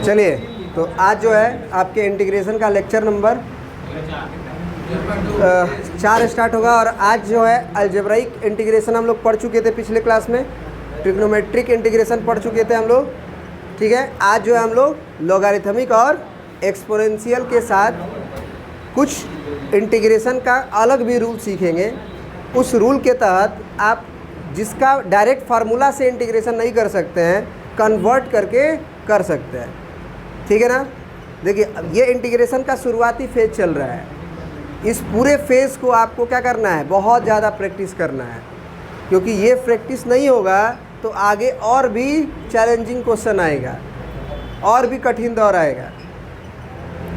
चलिए, तो आज जो है आपके इंटीग्रेशन का लेक्चर नंबर 4 स्टार्ट होगा। और आज जो है अलजेब्राइक इंटीग्रेशन हम लोग पढ़ चुके थे पिछले क्लास में, ट्रिग्नोमेट्रिक इंटीग्रेशन पढ़ चुके थे हम लोग, ठीक है। आज जो है हम लोग लॉगरिथमिक और एक्सपोनेंशियल के साथ कुछ इंटीग्रेशन का अलग भी रूल सीखेंगे। उस रूल के तहत आप जिसका डायरेक्ट फार्मूला से इंटीग्रेशन नहीं कर सकते हैं, कन्वर्ट करके कर सकते हैं, ठीक है ना। देखिए, ये इंटीग्रेशन का शुरुआती फेज चल रहा है। इस पूरे फेज को आपको क्या करना है, बहुत ज़्यादा प्रैक्टिस करना है, क्योंकि ये प्रैक्टिस नहीं होगा तो आगे और भी चैलेंजिंग क्वेश्चन आएगा, और भी कठिन दौर आएगा,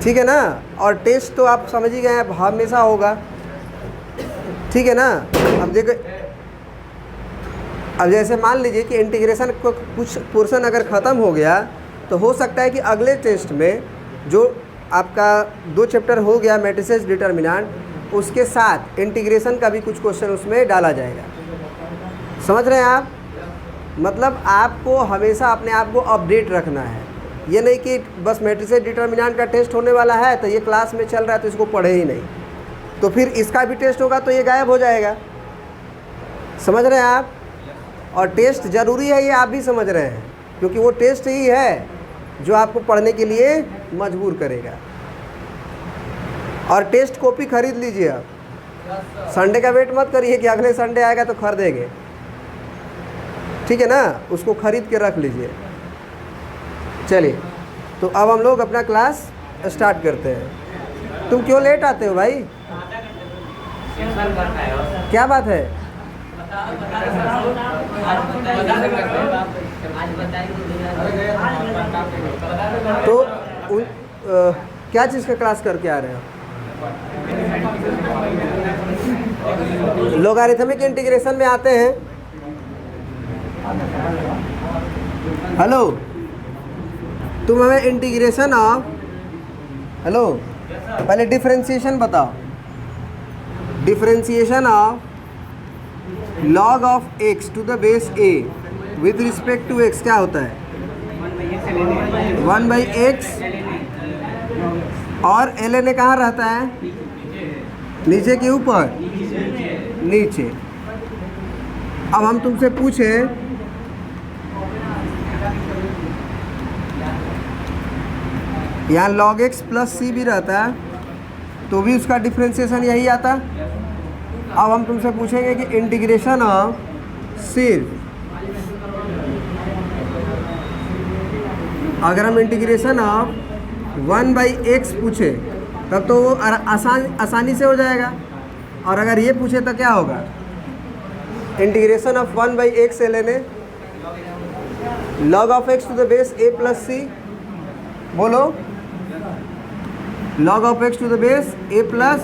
ठीक है ना। और टेस्ट तो आप समझ ही गए हैं, हमेशा होगा, ठीक है ना। अब देखो, अब जैसे मान लीजिए कि इंटीग्रेशन को कुछ पोर्शन अगर ख़त्म हो गया तो हो सकता है कि अगले टेस्ट में जो आपका 2 चैप्टर हो गया मैट्रिसेस डिटर्मिनेंट, उसके साथ इंटीग्रेशन का भी कुछ क्वेश्चन उसमें डाला जाएगा। समझ रहे हैं आप? मतलब आपको हमेशा अपने आप को अपडेट रखना है। ये नहीं कि बस मैट्रिसेस डिटर्मिनेंट का टेस्ट होने वाला है तो ये क्लास में चल रहा है तो इसको पढ़े ही नहीं, तो फिर इसका भी टेस्ट होगा तो ये गायब हो जाएगा। समझ रहे हैं आप? और टेस्ट ज़रूरी है, ये आप भी समझ रहे हैं, क्योंकि वो टेस्ट ही है जो आपको पढ़ने के लिए मजबूर करेगा। और टेस्ट कॉपी खरीद लीजिए आप, संडे का वेट मत करिए कि अगले संडे आएगा तो खरीदेंगे, ठीक है ना। उसको खरीद के रख लीजिए। चलिए, तो अब हम लोग अपना क्लास स्टार्ट करते हैं। तुम क्यों लेट आते हो भाई? क्या बात है? तो क्या चीज़ का क्लास करके आ रहे हो? लॉगरिथमिक इंटीग्रेशन में आते हैं। हेलो, तुम हमें इंटीग्रेशन ऑफ, हेलो, पहले डिफरेंशिएशन बताओ। Differentiation of log of x to the base a with respect to x क्या होता है? 1/x। और ln ए कहाँ रहता है? नीचे के ऊपर, नीचे। अब हम तुमसे पूछें, यहाँ log x प्लस c भी रहता है तो भी उसका डिफरेंशिएशन यही आता। अब हम तुमसे पूछेंगे कि इंटीग्रेशन ऑफ सिर्फ, अगर हम इंटीग्रेशन ऑफ 1/x पूछे तब तो वो आसानी से हो जाएगा। और अगर ये पूछे तो क्या होगा? Integration of 1/x ln a log of x to the base a plus c, बोलो, log of x to the base a plus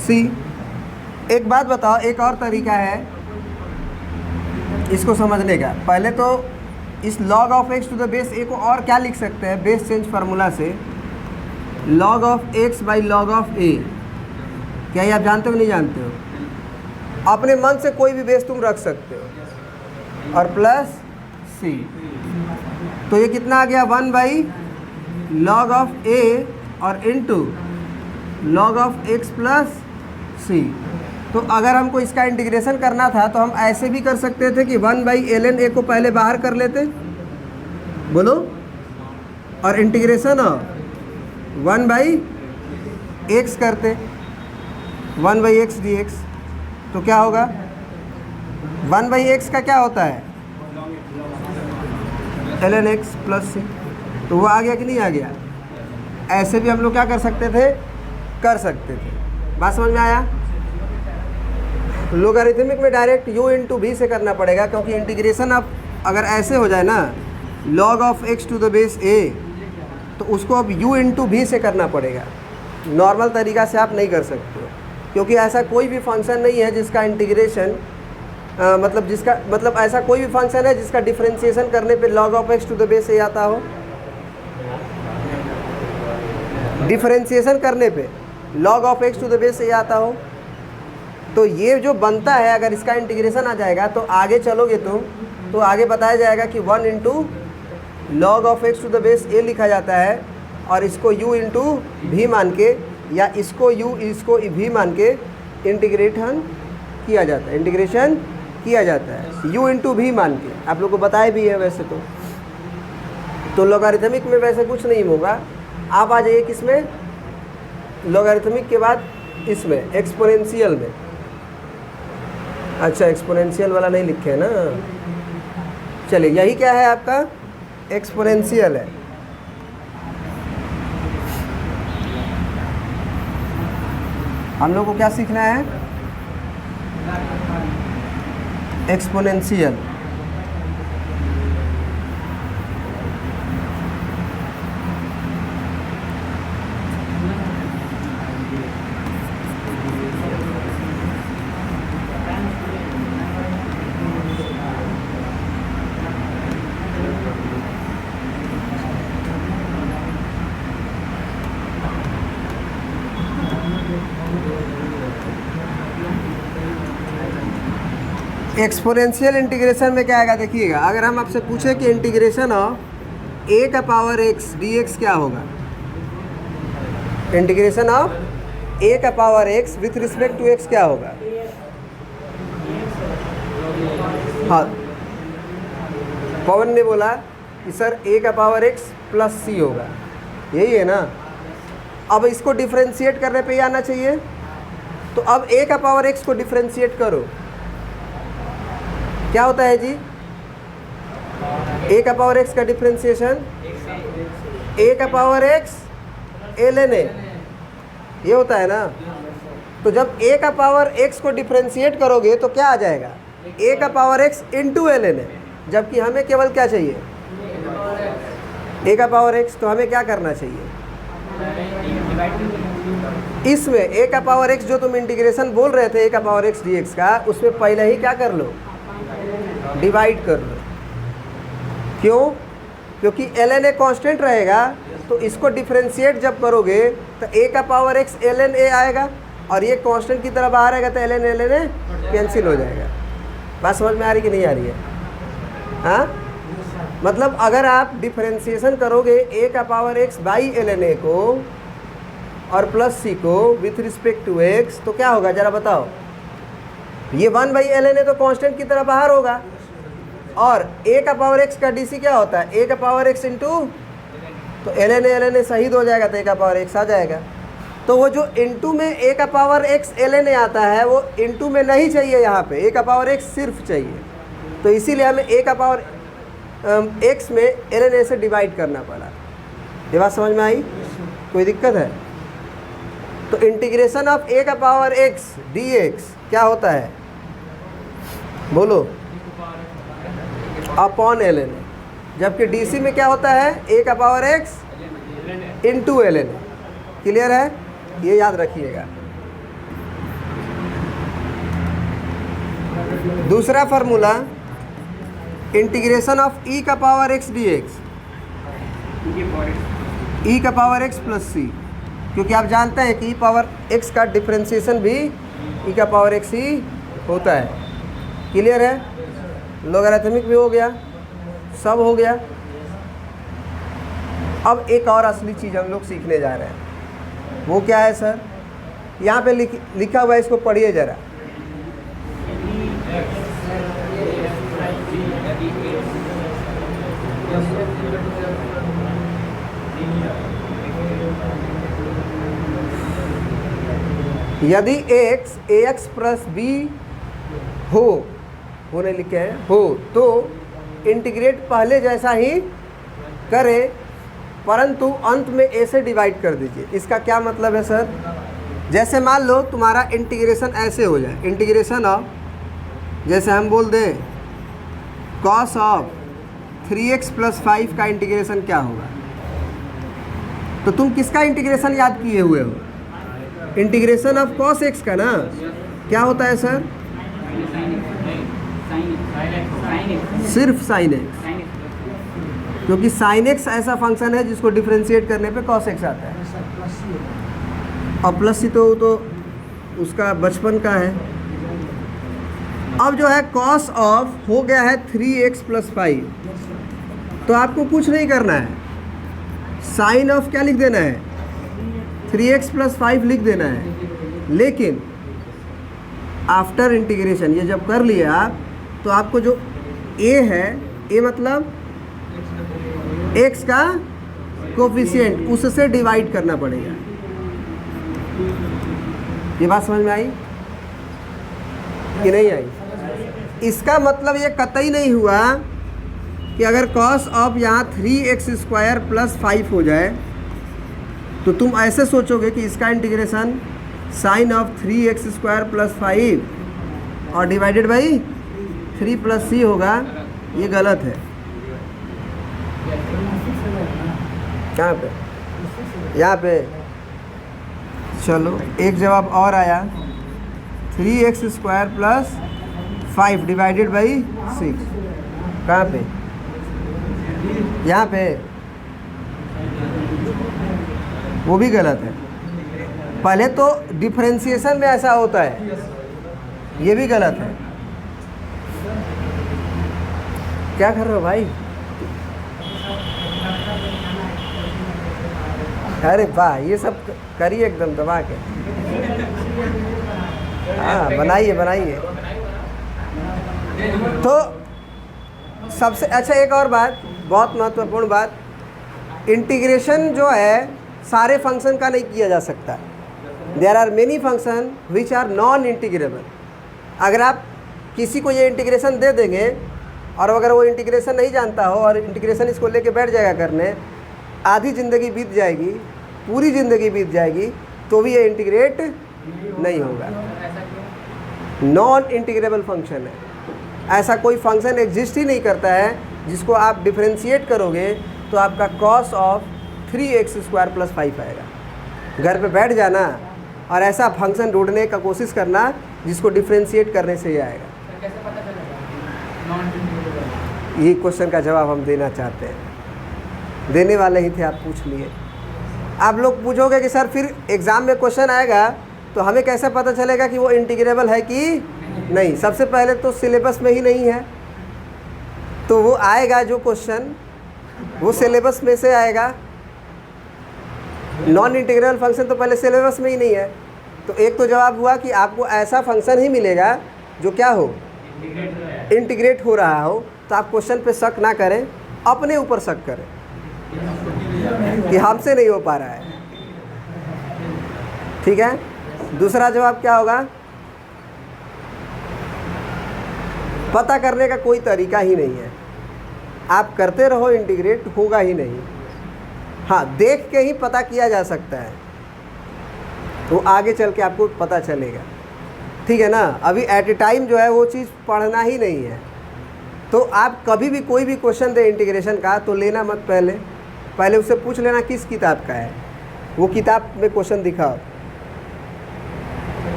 c। एक बात बताओ, एक और तरीका है इसको समझने का। पहले तो इस log of x to the base a को और क्या लिख सकते हैं बेस चेंज फार्मूला से? log of x by log of a। क्या ये आप जानते हो नहीं जानते हो? अपने मन से कोई भी बेस तुम रख सकते हो। और प्लस c, तो ये कितना आ गया? 1/log of a और into log of x plus c। तो अगर हमको इसका इंटीग्रेशन करना था तो हम ऐसे भी कर सकते थे कि 1/ln a को पहले बाहर कर लेते, बोलो, और इंटीग्रेशन 1/x करते, 1/x dx। तो क्या होगा? 1/x का क्या होता है? ln x plus c। तो वो आ गया कि नहीं आ गया? ऐसे भी हम लोग क्या कर सकते थे, कर सकते थे। बात समझ में आया? लोगारिथमिक में डायरेक्ट u इंटू भी से करना पड़ेगा, क्योंकि इंटीग्रेशन अब अगर ऐसे हो जाए ना, log of x to the base a, तो उसको अब u इंटू भी से करना पड़ेगा। नॉर्मल तरीका से आप नहीं कर सकते हो, क्योंकि ऐसा कोई भी फंक्शन नहीं है जिसका इंटीग्रेशन मतलब ऐसा कोई भी फंक्शन है जिसका डिफरेंशिएशन करने पे log of x to the base a आता हो। डिफरेंशिएशन करने पे log of x to the base a आता हो। तो ये जो बनता है, अगर इसका इंटीग्रेशन आ जाएगा तो आगे चलोगे तुम तो आगे बताया जाएगा कि 1 into log of X to the base A लिखा जाता है और इसको u इंटू भी मान के या इसको u इसको भी मान के इंटीग्रेशन किया जाता है, इंटीग्रेशन किया जाता है u इंटू भी मान के। आप लोग को बताया भी है वैसे तो लॉगरिथमिक में वैसे कुछ नहीं होगा। आप आ जाइए किसमें, लॉगरिथमिक के बाद इसमें एक्सपोनेंशियल में। अच्छा एक्सपोनेंशियल वाला नहीं लिखे है ना, चलिए यही क्या है आपका एक्सपोनेंशियल है। हम लोग को क्या सीखना है, एक्सपोनेंशियल। एक्सपोनेंशियल इंटीग्रेशन में क्या आएगा देखिएगा, अगर हम आपसे पूछे कि इंटीग्रेशन ऑफ ए का पावर एक्स डी एक्स क्या होगा, इंटीग्रेशन ऑफ ए का power X with respect to X क्या होगा। हाँ पवन ने बोला कि सर ए का पावर एक्स प्लस सी होगा, यही है ना। अब इसको डिफरेंशिएट करने पे ही आना चाहिए, तो अब ए का पावर एक्स को डिफरेंशिएट करो, क्या होता है जी, ए का पावर एक्स का डिफरेंशिएशन ए का पावर एक्स ln a, ये होता है ना। तो जब ए का पावर एक्स को डिफरेंशिएट करोगे तो क्या आ जाएगा, ए का power x into ln a, जबकि हमें केवल क्या चाहिए, ए का पावर एक्स। तो हमें क्या करना चाहिए, इसमें ए का पावर एक्स जो तुम इंटीग्रेशन बोल रहे थे ए का पावर एक्स डी एक्स का, उसमें पहले ही क्या कर लो, डिवाइड कर लो। क्यों, क्योंकि ln a कांस्टेंट रहेगा, तो इसको डिफरेंशिएट जब करोगे तो a का पावर x ln a आएगा और ये कांस्टेंट की तरफ बाहर आएगा तो ln a कैंसिल हो जाएगा। बात समझ में आ रही कि नहीं आ रही है? हाँ, मतलब अगर आप डिफरेंशिएशन करोगे a का power x by ln a को और प्लस c को विथ रिस्पेक्ट टू x, तो क्या होगा ज़रा बताओ। ये 1 बाई ln a तो कांस्टेंट की तरफ बाहर होगा और a का पावर x का डी क्या होता है, a का पावर x इंटू, तो ln a शहीद हो जाएगा तो a का पावर x आ जाएगा। तो वो जो इंटू में a का पावर x ln a आता है वो इंटू में नहीं चाहिए, यहाँ पे a का पावर x सिर्फ चाहिए। तो इसीलिए हमें a का पावर x में ln a से डिवाइड करना पड़ा। ये बात समझ में आई, कोई दिक्कत है? तो इंटीग्रेशन ऑफ a का पावर x dx क्या होता है बोलो, अपॉन ln a, जबकि डीसी में क्या होता है, a का power x into ln a। Clear है, ये याद रखिएगा। दूसरा फार्मूला इंटीग्रेशन ऑफ e का पावर x dx, e का पावर x प्लस c, क्योंकि आप जानते हैं कि e पावर x का डिफरेंशिएशन भी e का पावर x ही होता है। क्लियर है, लोगरिथमिक भी हो गया, सब हो गया। अब एक और असली चीज़ हम लोग सीखने जा रहे हैं, वो क्या है सर, यहाँ पे लिखा हुआ है, इसको पढ़िए ज़रा। यदि x ax प्लस बी होने लिखे हैं हो, तो इंटीग्रेट पहले जैसा ही करें, परंतु अंत में a से डिवाइड कर दीजिए। इसका क्या मतलब है सर, जैसे मान लो तुम्हारा इंटीग्रेशन ऐसे हो जाए, इंटीग्रेशन ऑफ, जैसे हम बोल दें कॉस ऑफ 3x प्लस 5 का इंटीग्रेशन क्या होगा, तो तुम किसका इंटीग्रेशन याद किए हुए हो, इंटीग्रेशन ऑफ कॉस x का ना। क्या होता है सर, सिर्फ साइन x, क्योंकि साइन x ऐसा फंक्शन है जिसको डिफरेंशिएट करने पे cos x आता है, और प्लस सी तो उसका बचपन का है। अब जो है cos ऑफ हो गया है 3x प्लस 5, तो आपको कुछ नहीं करना है, साइन ऑफ क्या लिख देना है 3x + 5 लिख देना है। लेकिन आफ्टर इंटीग्रेशन ये जब कर लिया आप, तो आपको जो a है, a मतलब x का कोफिशिएंट, उससे डिवाइड करना पड़ेगा। ये बात समझ में आई कि नहीं आई? इसका मतलब ये कतई नहीं हुआ कि अगर cos ऑफ यहाँ 3x² + 5 हो जाए तो तुम ऐसे सोचोगे कि इसका इंटीग्रेशन साइन ऑफ 3x² + 5 और डिवाइडेड बाई 3 + c होगा। ये गलत है। कहाँ पे? यहाँ पे। चलो एक जवाब और आया, 3x² + 5 डिवाइडेड बाई 6। कहाँ पे? यहाँ पे। वो भी गलत है। पहले तो डिफरेंशिएशन में ऐसा होता है, ये भी गलत है। क्या कर रहे हो भाई? अरे वाह, ये सब करिए एकदम दबा के। हाँ बनाइए बनाइए। तो सबसे अच्छा एक और बात, बहुत महत्वपूर्ण बात, इंटीग्रेशन जो है सारे फंक्शन का नहीं किया जा सकता। There are many function which are non integrable. अगर आप किसी को ये इंटीग्रेशन दे देंगे और अगर वो इंटीग्रेशन नहीं जानता हो और इंटीग्रेशन इसको लेके बैठ जाएगा करने, आधी ज़िंदगी बीत जाएगी, पूरी ज़िंदगी बीत जाएगी, तो भी ये इंटीग्रेट नहीं होगा। नॉन इंटीग्रेबल फंक्शन है। ऐसा कोई फंक्शन एग्जिस्ट ही नहीं करता है जिसको आप डिफरेंशिएट करोगे तो आपका cos ऑफ 3x² + 5 आएगा। घर पे बैठ जाना और ऐसा फंक्शन ढूंढने का कोशिश करना जिसको डिफरेंशिएट करने से ही आएगा। ये क्वेश्चन का जवाब हम देना चाहते हैं, देने वाले ही थे, आप पूछ लिए। आप लोग पूछोगे कि सर फिर एग्ज़ाम में क्वेश्चन आएगा तो हमें कैसे पता चलेगा कि वो इंटीग्रेबल है कि नहीं? सबसे पहले तो सिलेबस में ही नहीं है, तो वो आएगा जो क्वेश्चन वो सिलेबस में से आएगा। नॉन इंटीग्रेबल फंक्शन तो पहले सिलेबस में ही नहीं है। तो एक तो जवाब हुआ कि आपको ऐसा फंक्शन ही मिलेगा जो क्या हो, इंटीग्रेट हो रहा हो। तो आप क्वेश्चन पे शक ना करें, अपने ऊपर शक करें कि हमसे नहीं हो पा रहा है। ठीक है। दूसरा जवाब क्या होगा? पता करने का कोई तरीका ही नहीं है, आप करते रहो, इंटीग्रेट होगा ही नहीं। हाँ, देख के ही पता किया जा सकता है, तो आगे चल के आपको पता चलेगा। ठीक है ना। अभी एट ए टाइम जो है वो चीज़ पढ़ना ही नहीं है। तो आप कभी भी कोई भी क्वेश्चन दे इंटीग्रेशन का तो लेना मत, पहले उससे पूछ लेना किस किताब का है, वो किताब में क्वेश्चन दिखाओ,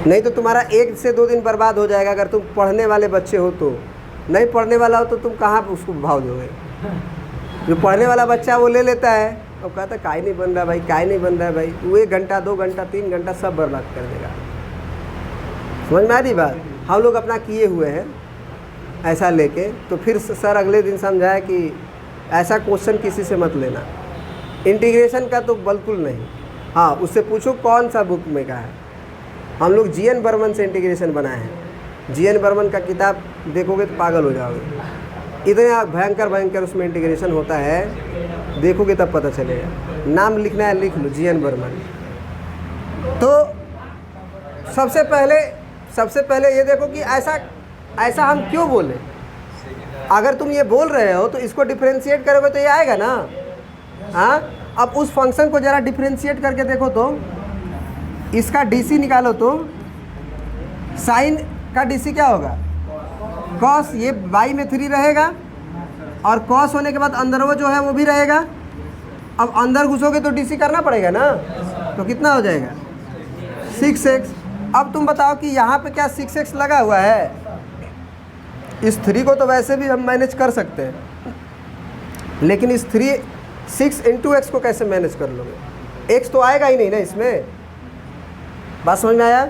नहीं तो तुम्हारा 1 से 2 दिन बर्बाद हो जाएगा। अगर तुम पढ़ने वाले बच्चे हो तो, नहीं पढ़ने वाला हो तो तुम कहाँ उसको भाव दोगे? जो पढ़ने वाला बच्चा वो ले लेता है और कहता है काय नहीं बन रहा भाई, काय नहीं बन रहा है भाई, वो 1 घंटा 2 घंटा 3 घंटा सब बर्बाद कर देगा। समझ में आ रही बात? हम लोग अपना किए हुए हैं ऐसा लेके। तो फिर सर अगले दिन समझाया कि ऐसा क्वेश्चन किसी से मत लेना, इंटीग्रेशन का तो बिल्कुल नहीं। हाँ, उससे पूछो कौन सा बुक में का है। हम लोग GN बर्मन से इंटीग्रेशन बनाए हैं। GN बर्मन का किताब देखोगे तो पागल हो जाओगे, इतना भयंकर भयंकर उसमें इंटीग्रेशन होता है, देखोगे तब पता चलेगा। नाम लिखना है लिख लो, GN बर्मन। तो सबसे पहले ये देखो कि ऐसा हम क्यों बोले। अगर तुम ये बोल रहे हो तो इसको डिफरेंशिएट करोगे तो ये आएगा ना। हाँ, अब उस फंक्शन को ज़रा डिफरेंशिएट करके देखो तो इसका DC निकालो तो साइन का DC क्या होगा? कॉस, ये बाई में 3 रहेगा और कॉस होने के बाद अंदर वो जो है वो भी रहेगा। अब अंदर घुसोगे तो DC करना पड़ेगा ना, तो कितना हो जाएगा 6x। अब तुम बताओ कि यहाँ पे क्या 6x लगा हुआ है? इस 3 को तो वैसे भी हम मैनेज कर सकते हैं, लेकिन इस 6 × x को कैसे मैनेज कर लोगे? x तो आएगा ही नहीं ना इसमें। बात समझ में आया?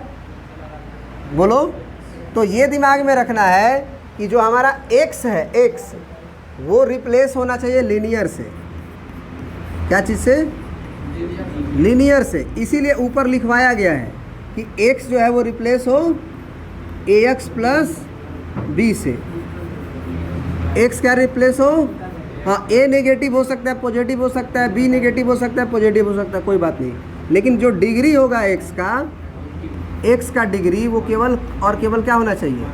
बोलो। तो ये दिमाग में रखना है कि जो हमारा x है, x वो रिप्लेस होना चाहिए लीनियर से। क्या चीज़ से? लीनियर से। इसीलिए ऊपर लिखवाया गया है कि x जो है वो रिप्लेस हो ax प्लस b से। x क्या रिप्लेस हो? हाँ, a नेगेटिव हो सकता है, पॉजिटिव हो सकता है, b नेगेटिव हो सकता है, पॉजिटिव हो सकता है, कोई बात नहीं। लेकिन जो डिग्री होगा x का डिग्री वो केवल और केवल क्या होना चाहिए?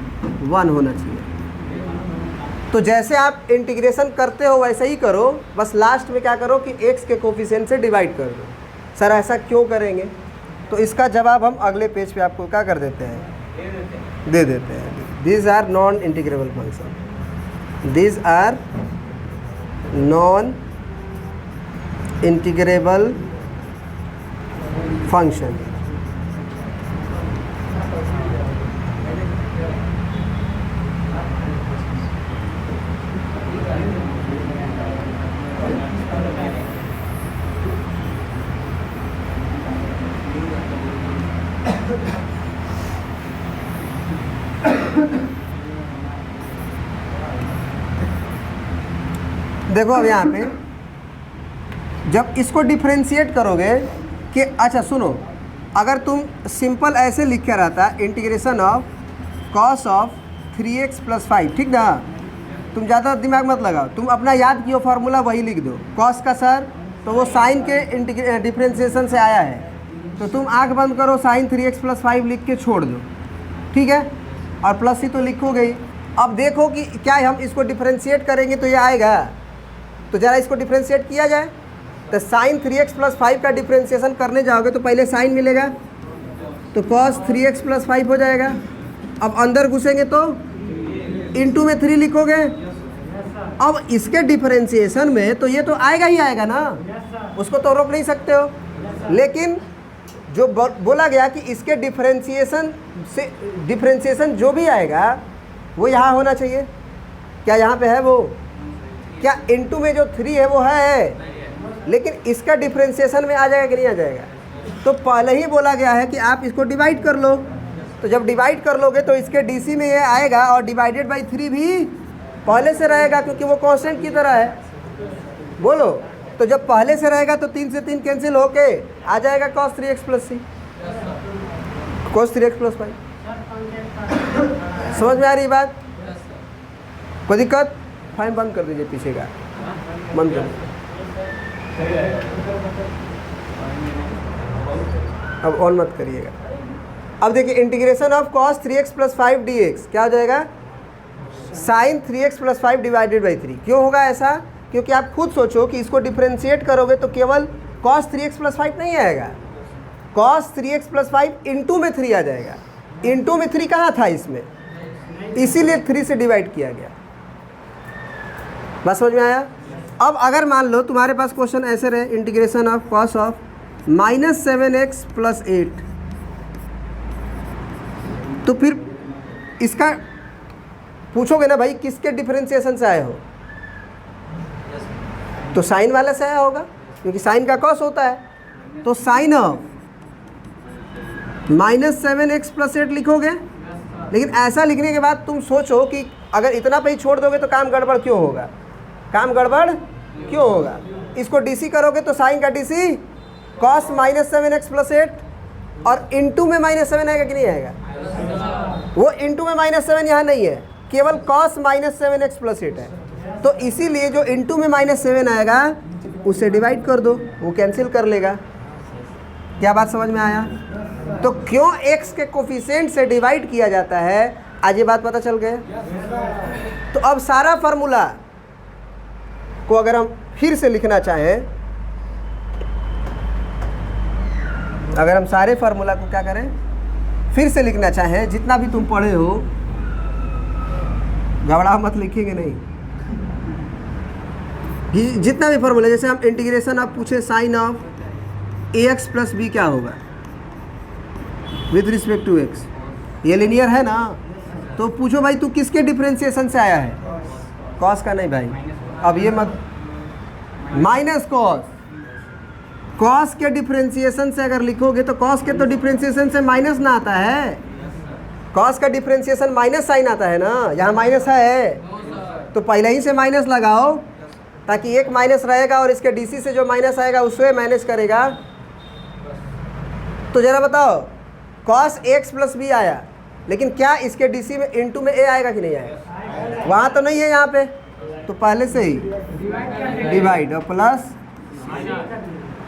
1 होना चाहिए। तो जैसे आप इंटीग्रेशन करते हो वैसे ही करो, बस लास्ट में क्या करो कि x के कोफिशिएंट से डिवाइड कर दो। सर ऐसा क्यों करेंगे? तो इसका जवाब हम अगले पेज पे आपको क्या कर देते हैं? दे देते हैं। These are non integrable function. These are non integrable function. देखो अब यहाँ पे जब इसको डिफरेंशिएट करोगे कि अच्छा सुनो, अगर तुम सिंपल ऐसे लिख के रहता integration of cos of 3x + 5, ठीक ना? तुम ज़्यादा दिमाग मत लगाओ, तुम अपना याद किया फार्मूला वही लिख दो। कॉस का सर तो वो साइन के डिफरेंशिएशन से आया है, तो तुम आंख बंद करो, साइन 3x + 5 लिख के छोड़ दो, ठीक है? और प्लस ही तो लिखोगे ही। अब देखो कि क्या हम इसको डिफरेंशिएट करेंगे तो ये आएगा। तो ज़रा इसको डिफरेंशिएट किया जाए। तो साइन 3x + 5 का डिफरेंशिएशन करने जाओगे तो पहले साइन मिलेगा, तो कॉस 3x + 5 हो जाएगा। अब अंदर घुसेंगे तो इनटू में 3 लिखोगे। अब इसके डिफरेंशिएशन में तो ये तो आएगा ही आएगा ना, उसको तो रोक नहीं सकते हो। लेकिन जो बोला गया कि इसके डिफरेंशिएशन जो भी आएगा वो यहाँ होना चाहिए। क्या यहाँ पे है वो? क्या इनटू में जो 3 है वो है, लेकिन इसका डिफरेंशिएशन में आ जाएगा कि नहीं आ जाएगा? तो पहले ही बोला गया है कि आप इसको डिवाइड कर लो। तो जब डिवाइड कर लोगे तो इसके डीसी में ये आएगा और डिवाइडेड बाई 3 भी पहले से रहेगा, क्योंकि वो कांस्टेंट की तरह है। बोलो, तो जब पहले से रहेगा तो 3 से 3 कैंसिल होके आ जाएगा cos 3x + c, cos 3x + 5। समझ में आ रही बात? कोई दिक्कत? फाइन बंद कर दीजिए, पीछे का बंद कर दीजिए। अब ऑन मत करिएगा। अब देखिए integration of cos 3x + 5 dx क्या हो जाएगा? Sine 3x + 5 divided by 3। क्यों होगा ऐसा? क्योंकि आप खुद सोचो कि इसको डिफरेंशिएट करोगे तो केवल cos 3x + 5 नहीं आएगा, cos 3x + 5 इनटू में 3 आ जाएगा। इनटू में 3 कहाँ था इसमें, इसीलिए 3 से डिवाइड किया गया। बस समझ में आया? अब अगर मान लो तुम्हारे पास क्वेश्चन ऐसे रहे, integration of cos of -7x + 8, तो फिर इसका पूछोगे ना भाई किसके डिफरेंशिएशन से आए हो? तो साइन वाला से आया होगा, क्योंकि साइन का कॉस होता है। तो साइन ऑफ -7x + 8 लिखोगे। लेकिन ऐसा लिखने के बाद तुम सोचो कि अगर इतना पे ही छोड़ दोगे तो काम गड़बड़ क्यों होगा? काम गड़बड़ क्यों होगा? इसको डीसी करोगे तो साइन का डीसी cos -7x + 8 और इनटू में -7 आएगा कि नहीं आएगा? वो इनटू में -7 यहाँ नहीं है, केवल cos -7x + 8 है। तो इसीलिए जो इनटू में -7 आएगा उसे डिवाइड कर दो, वो कैंसिल कर लेगा। क्या बात समझ में आया? तो क्यों x के कोफिशिएंट से डिवाइड किया जाता है, आज ये बात पता चल गया। तो अब सारा फार्मूला को अगर हम फिर से लिखना चाहें, अगर हम सारे फार्मूला को क्या करें, फिर से लिखना चाहें, जितना भी तुम पढ़े हो, घबराओ मत, लिखेंगे नहीं कि जितना भी फार्मूला, जैसे हम इंटीग्रेशन आप पूछे साइन ऑफ ax + b क्या होगा विथ रिस्पेक्ट टू x, ये लीनियर है ना। तो पूछो भाई तू किसके डिफरेंशिएशन से आया है? कॉस का नहीं भाई, अब ये मत, माइनस कॉस। कॉस के डिफरेंशिएशन से अगर लिखोगे तो कॉस के तो डिफरेंशिएशन से माइनस ना आता है, कॉस का डिफरेंशिएशन माइनस साइन आता है ना, यहाँ माइनस है। तो पहले ही से माइनस लगाओ, ताकि एक माइनस रहेगा और इसके डीसी से जो माइनस आएगा उससे मैनेज करेगा। तो ज़रा बताओ, cos x प्लस बी आया, लेकिन क्या इसके डीसी में इनटू में a आएगा कि नहीं आएगा? वहाँ तो नहीं है यहाँ पे, तो पहले से ही डिवाइड और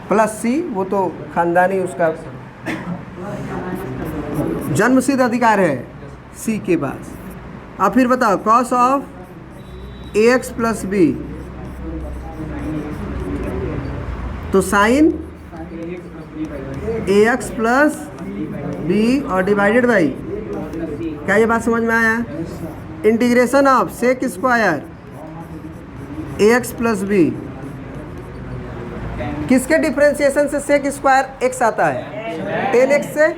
प्लस सी, वो तो खानदानी उसका जन्मसिद्ध अधिकार है सी के पास। अब फिर बताओ cos of ax plus B, तो साइन ax प्लस बी और डिवाइडेड बाई, क्या ये बात समझ में आया? Integration of sec square ax plus B, किसके डिफ्रेंसिएशन से सेक स्क्वायर x आता है? 10x से।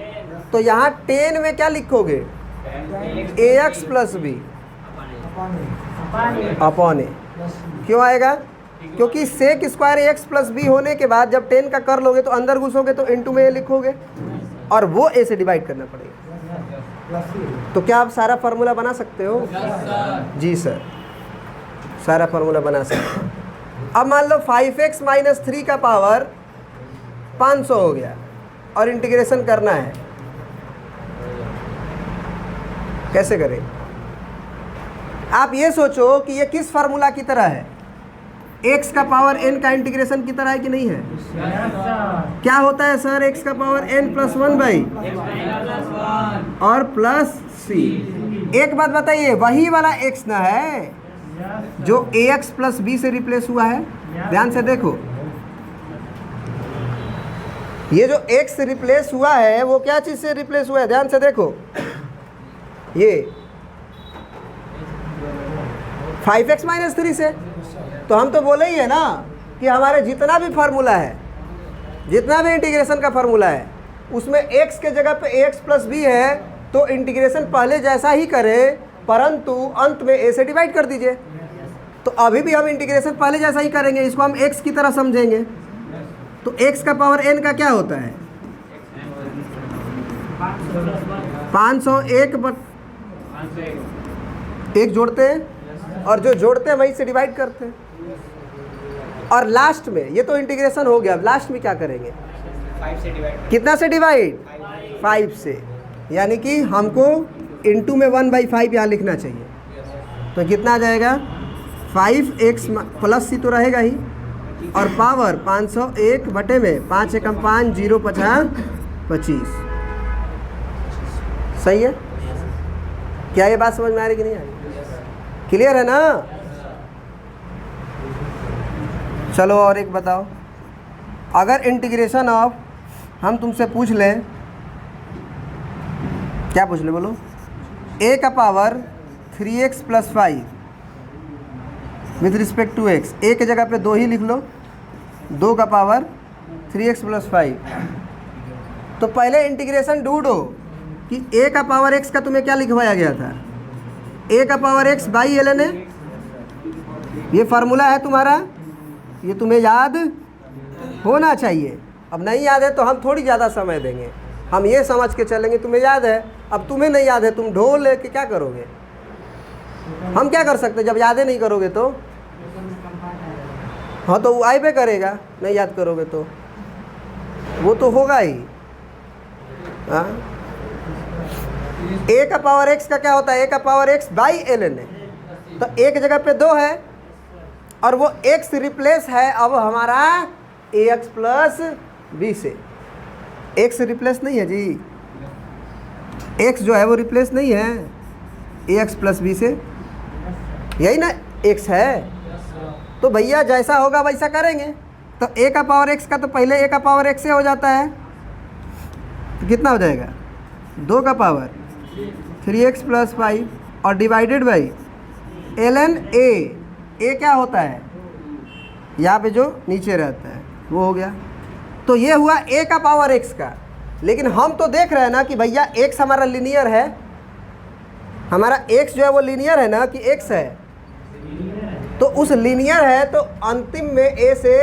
तो यहाँ 10 में क्या लिखोगे? ax plus B upon A. क्यों आएगा? क्योंकि sec square X plus B होने के बाद जब 10 का कर लोगे तो अंदर घुसोगे तो इनटू में ए लिखोगे और वो ए से डिवाइड करना पड़ेगा। तो क्या आप सारा फार्मूला बना सकते हो? जी सर, सारा फार्मूला बना सकते हो। अब मान लो 5x माइनस 3 का पावर 500 हो गया और इंटीग्रेशन करना है, कैसे करें? आप ये सोचो कि ये किस फार्मूला की तरह है? x का पावर n का इंटीग्रेशन की तरह है कि नहीं है? क्या होता है सर? x का पावर n प्लस 1 बाई और प्लस c। एक बात बताइए, वही वाला x ना है जो ax प्लस b से रिप्लेस हुआ है? ध्यान से देखो, ये जो x रिप्लेस हुआ है वो क्या चीज़ से रिप्लेस हुआ है? ध्यान से देखो, ये 5x माइनस 3 से। तो हम तो बोले ही है ना कि हमारे जितना भी फार्मूला है, जितना भी इंटीग्रेशन का फार्मूला है, उसमें x के जगह पे ax प्लस बी है, तो इंटीग्रेशन पहले जैसा ही करें, परंतु अंत में a से डिवाइड कर दीजिए। तो अभी भी हम इंटीग्रेशन पहले जैसा ही करेंगे, इसको हम x की तरह समझेंगे। तो x का पावर n का क्या होता है? 501 एक जोड़ते हैं और जो जोड़ते हैं वही से डिवाइड करते हैं। और लास्ट में, ये तो इंटीग्रेशन हो गया, लास्ट में क्या करेंगे? 5 से डिवाइड। कितना से डिवाइड? 5 से। यानी कि हमको इनटू में 1/5 यहाँ लिखना चाहिए। तो कितना आ जाएगा? 5x प्लस सी तो रहेगा ही, और पावर 501 बटे में 5 एकम 5 0 50 25। सही है? क्या ये बात समझ में आ रही कि नहीं आ रही? क्लियर है ना? चलो और एक बताओ, अगर इंटीग्रेशन ऑफ हम तुमसे पूछ लें, क्या पूछ ले बोलो? a का power 3x plus 5 with respect to x, a के जगह पे 2 ही लिख लो, 2 का पावर 3x प्लस 5। तो पहले इंटीग्रेशन ढूंढो कि a का पावर x का तुम्हें क्या लिखवाया गया था? a का पावर x बाई ln है। ये फार्मूला है तुम्हारा, ये तुम्हें याद होना चाहिए। अब नहीं याद है तो हम थोड़ी ज़्यादा समय देंगे, हम ये समझ के चलेंगे तुम्हें याद है। अब तुम्हें नहीं याद है, तुम ढोल लेके क्या करोगे? हम क्या कर सकते जब याद नहीं करोगे तो? हाँ, तो वो आई पे करेगा, नहीं याद करोगे तो वो तो होगा ही। हाँ, a का पावर x का क्या होता है? a का पावर x बाई ln है। तो एक जगह पे 2 है और वो x रिप्लेस है अब हमारा ax प्लस b से। x रिप्लेस नहीं है जी, x जो है वो रिप्लेस नहीं है ax प्लस b से, यही ना x है। तो भैया जैसा होगा वैसा करेंगे। तो a का पावर x का तो पहले a का पावर x से हो जाता है, तो कितना हो जाएगा? 2 का पावर 3x प्लस 5 और डिवाइडेड बाई ln a क्या होता है? यहाँ पे जो नीचे रहता है वो हो गया। तो ये हुआ a का पावर x का। लेकिन हम तो देख रहे हैं ना कि भैया x हमारा लीनियर है, हमारा x जो है वो लीनियर है ना कि x है। तो उस लीनियर है तो अंतिम में a से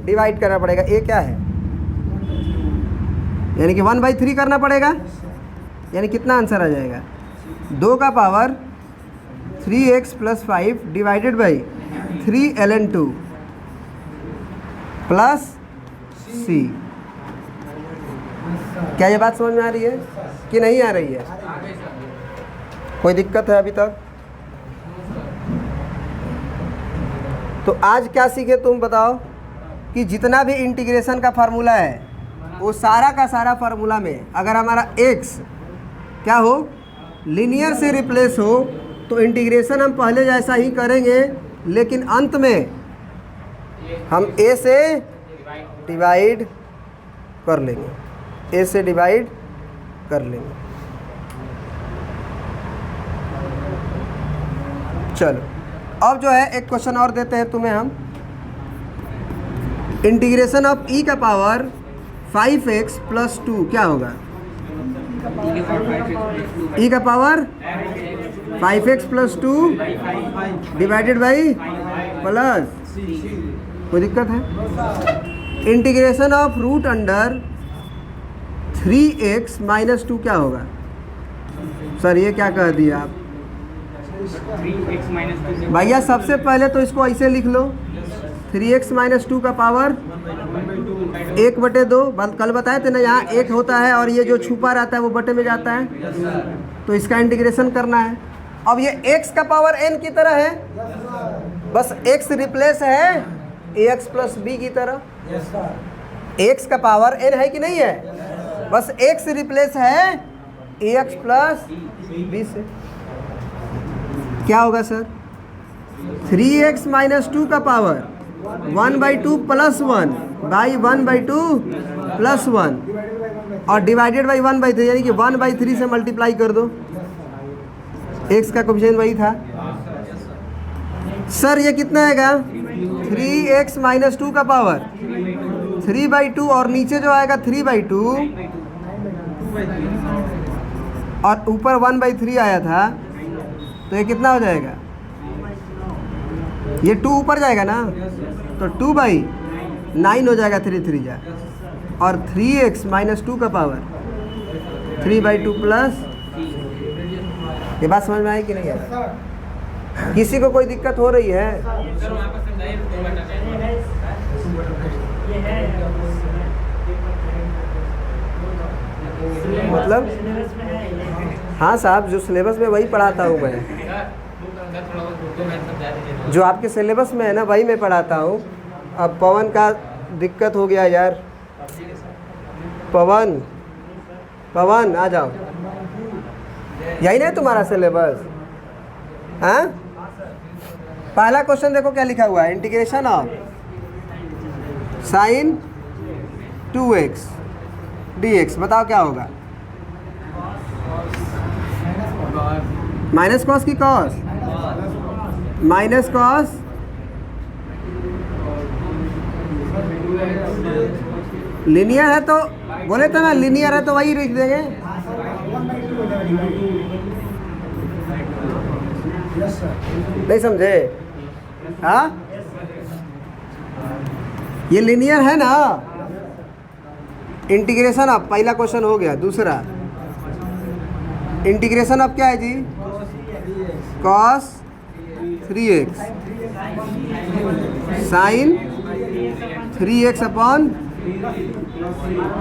डिवाइड करना पड़ेगा। a क्या है? यानी कि 1/3 करना पड़ेगा। यानी कितना आंसर आ जाएगा? 2 का power 3x plus 5 divided by 3ln2 plus c। क्या ये बात समझ में आ रही है कि नहीं आ रही है? कोई दिक्कत है अभी तक? तो आज क्या सीखे तुम बताओ कि जितना भी इंटीग्रेशन का फार्मूला है वो सारा का सारा फार्मूला में अगर हमारा x क्या हो, लीनियर से रिप्लेस हो, तो इंटीग्रेशन हम पहले जैसा ही करेंगे, लेकिन अंत में हम a से डिवाइड कर लेंगे, a से डिवाइड कर लेंगे। चलो अब जो है एक क्वेश्चन और देते हैं तुम्हें हम। इंटीग्रेशन ऑफ e का पावर 5x प्लस 2 क्या होगा? e का power 5x plus 2 divided by plus, कोई दिक्कत है? Integration of root under 3x minus 2 क्या होगा? सर ये क्या कह दिया आप? 3x माइनस 2 भैया सबसे पहले तो इसको ऐसे लिख लो, 3x माइनस 2 का पावर 1/2। कल बताए थे ना, यहाँ 1 होता है और ये जो छुपा रहता है वो बटे में जाता है, तो इसका इंटीग्रेशन करना है। अब ये x का पावर n की तरह है, बस x रिप्लेस है ax प्लस b की तरह। x का पावर n है कि नहीं है? बस x रिप्लेस है ax प्लस b से। क्या होगा सर? 3x माइनस 2 का पावर 1/2 प्लस 1 बाई 1/2 प्लस 1 और डिवाइडेड बाई 1/3, यानी कि 1/3 से मल्टीप्लाई कर दो। x का कोफिशिएंट वही था। सर ये कितना आएगा? 3x माइनस 2 का पावर 3/2 और नीचे जो आएगा 3/2 और ऊपर 1/3 आया था, तो ये कितना हो जाएगा? ये 2 ऊपर जाएगा ना, तो 2/9 हो जाएगा, 3 जा, और 3x माइनस 2 का पावर 3/2 प्लस। ये बात समझ में आई कि नहीं आई? किसी को कोई दिक्कत हो रही है? मतलब हाँ साहब, जो सिलेबस में वही पढ़ाता हूँ मैं, जो आपके सिलेबस में है ना वही मैं पढ़ाता हूँ। अब पवन का दिक्कत हो गया यार। पवन, पवन आ जाओ, यही नहीं तुम्हारा सिलेबस? हाँ, पहला क्वेश्चन देखो क्या लिखा हुआ है, integration of sine 2x dx, बताओ क्या होगा? माइनस कॉस की कॉस, माइनस कॉस लीनियर है, तो बोले थे ना लीनियर है तो वही लिख देंगे। नहीं समझे? हाँ, ये लीनियर है ना। इंटीग्रेशन ऑफ, पहला क्वेश्चन हो गया। दूसरा इंटीग्रेशन ऑफ क्या है जी? Cos 3x sine 3x upon,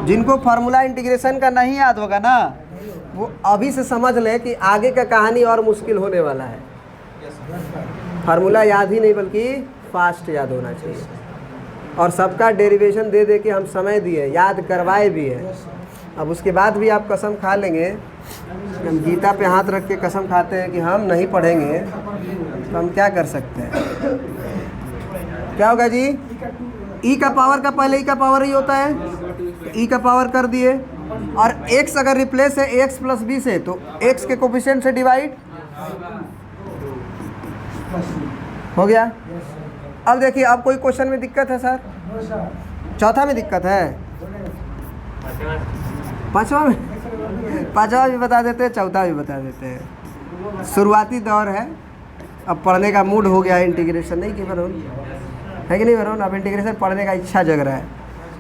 जिनको फार्मूला इंटीग्रेशन का नहीं याद होगा ना, वो अभी से समझ लें कि आगे का कहानी और मुश्किल होने वाला है। फार्मूला याद ही नहीं बल्कि फास्ट याद होना चाहिए। और सबका डेरिवेशन दे दे के हम समय दिए, याद करवाए भी है। अब उसके बाद भी आप कसम खा लेंगे, हम गीता पे हाथ रख के कसम खाते हैं कि हम नहीं पढ़ेंगे, तो हम क्या कर सकते हैं? क्या होगा जी? ई का पावर का पहले ई का पावर ही होता है, ई का पावर कर दिए, और x अगर रिप्लेस है x प्लस b से, तो x के कोफिशिएंट से डिवाइड हो गया। अब देखिए, अब कोई क्वेश्चन में दिक्कत है सर? चौथा में दिक्कत है? पांचवा में? पांचवा भी बता देते हैं, चौथा भी बता देते हैं। शुरुआती दौर है, अब पढ़ने का मूड हो गया है। इंटीग्रेशन नहीं कि वरुण, है कि नहीं वरुण? अब इंटीग्रेशन पढ़ने का इच्छा जग रहा है।